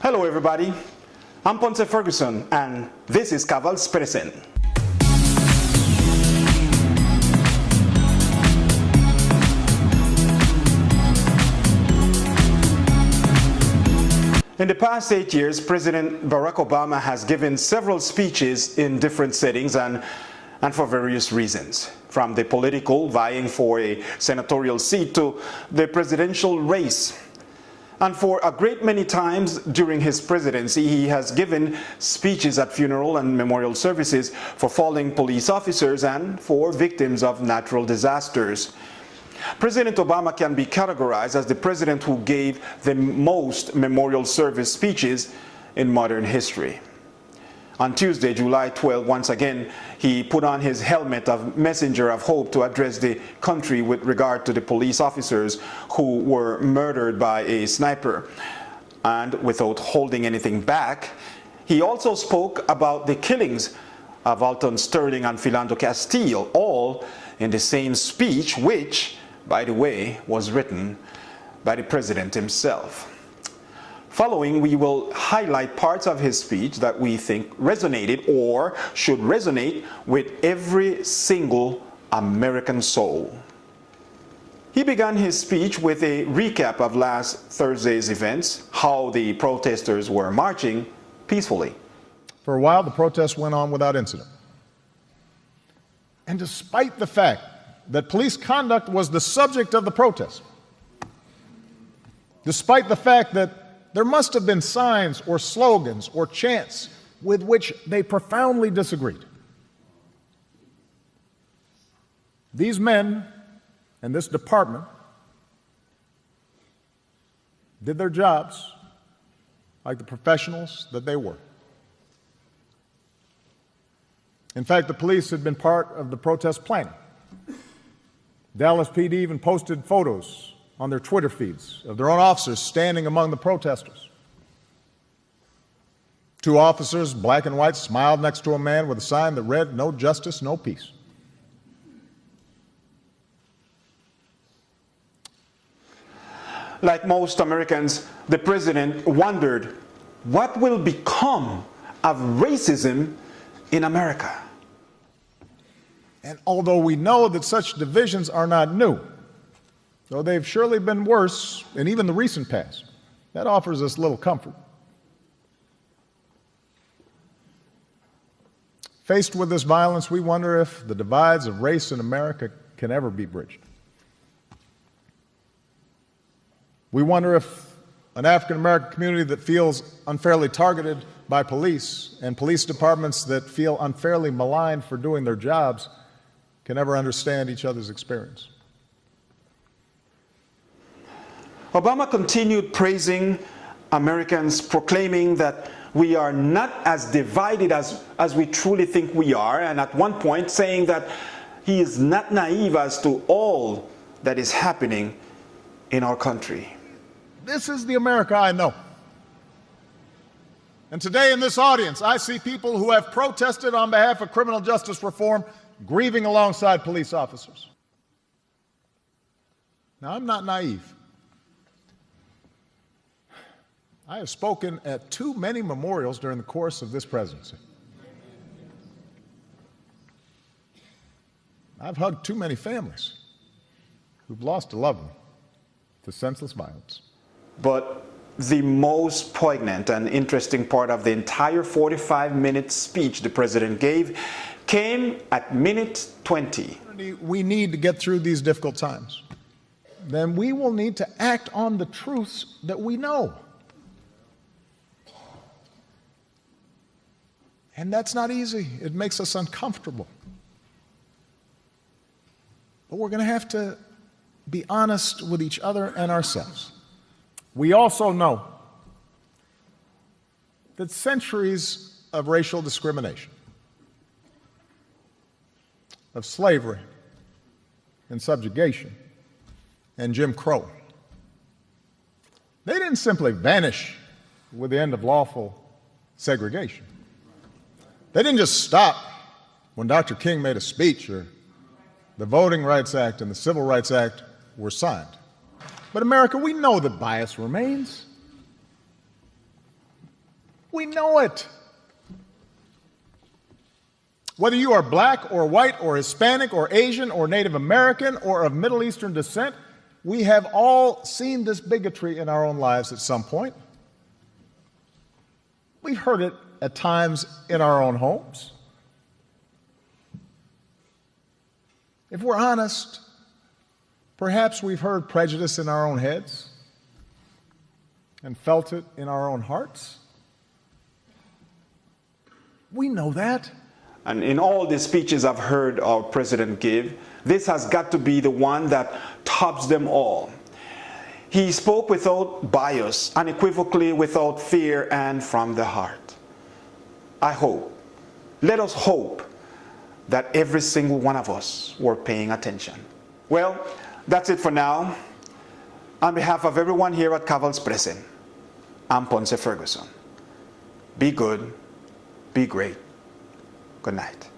Hello everybody, I'm Ponce Ferguson and this is Cavals Present. In the past 8 years, President Barack Obama has given several speeches in different settings and for various reasons, from the political, vying for a senatorial seat, to the presidential race. And for a great many times during his presidency, he has given speeches at funeral and memorial services for fallen police officers and for victims of natural disasters. President Obama can be categorized as the president who gave the most memorial service speeches in modern history. On Tuesday, July 12, once again, he put on his helmet of messenger of hope to address the country with regard to the police officers who were murdered by a sniper. And without holding anything back, he also spoke about the killings of Alton Sterling and Philando Castile, all in the same speech, which, by the way, was written by the president himself. Following, we will highlight parts of his speech that we think resonated or should resonate with every single American soul. He began his speech with a recap of last Thursday's events, how the protesters were marching peacefully. For a while, the protests went on without incident. And despite the fact that police conduct was the subject of the protest, despite the fact that there must have been signs or slogans or chants with which they profoundly disagreed, these men and this department did their jobs like the professionals that they were. In fact, the police had been part of the protest planning. Dallas PD even posted photos on their Twitter feeds of their own officers standing among the protesters. Two officers, black and white, smiled next to a man with a sign that read, "No justice, no peace." Like most Americans, the president wondered what will become of racism in America. And although we know that such divisions are not new, though they've surely been worse in even the recent past, that offers us little comfort. Faced with this violence, we wonder if the divides of race in America can ever be bridged. We wonder if an African-American community that feels unfairly targeted by police and police departments that feel unfairly maligned for doing their jobs can ever understand each other's experience. Obama continued praising Americans, proclaiming that we are not as divided as we truly think we are, and at one point saying that he is not naive as to all that is happening in our country. This is the America I know. And today in this audience, I see people who have protested on behalf of criminal justice reform, grieving alongside police officers. Now, I'm not naive. I have spoken at too many memorials during the course of this presidency. I've hugged too many families who've lost a loved one to senseless violence. But the most poignant and interesting part of the entire 45-minute speech the president gave came at minute 20. We need to get through these difficult times. Then we will need to act on the truths that we know. And that's not easy. It makes us uncomfortable. But we're going to have to be honest with each other and ourselves. We also know that centuries of racial discrimination, of slavery and subjugation and Jim Crow, they didn't simply vanish with the end of lawful segregation. They didn't just stop when Dr. King made a speech or the Voting Rights Act and the Civil Rights Act were signed. But America, we know that bias remains. We know it. Whether you are black or white or Hispanic or Asian or Native American or of Middle Eastern descent, we have all seen this bigotry in our own lives at some point. We've heard it at times in our own homes. If we're honest, perhaps we've heard prejudice in our own heads and felt it in our own hearts. We know that. And in all the speeches I've heard our president give, this has got to be the one that tops them all. He spoke without bias, unequivocally, without fear, and from the heart. I hope, let us hope, that every single one of us were paying attention. Well, that's it for now. On behalf of everyone here at Caval's Pressing, I'm Ponce Ferguson. Be good, be great. Good night.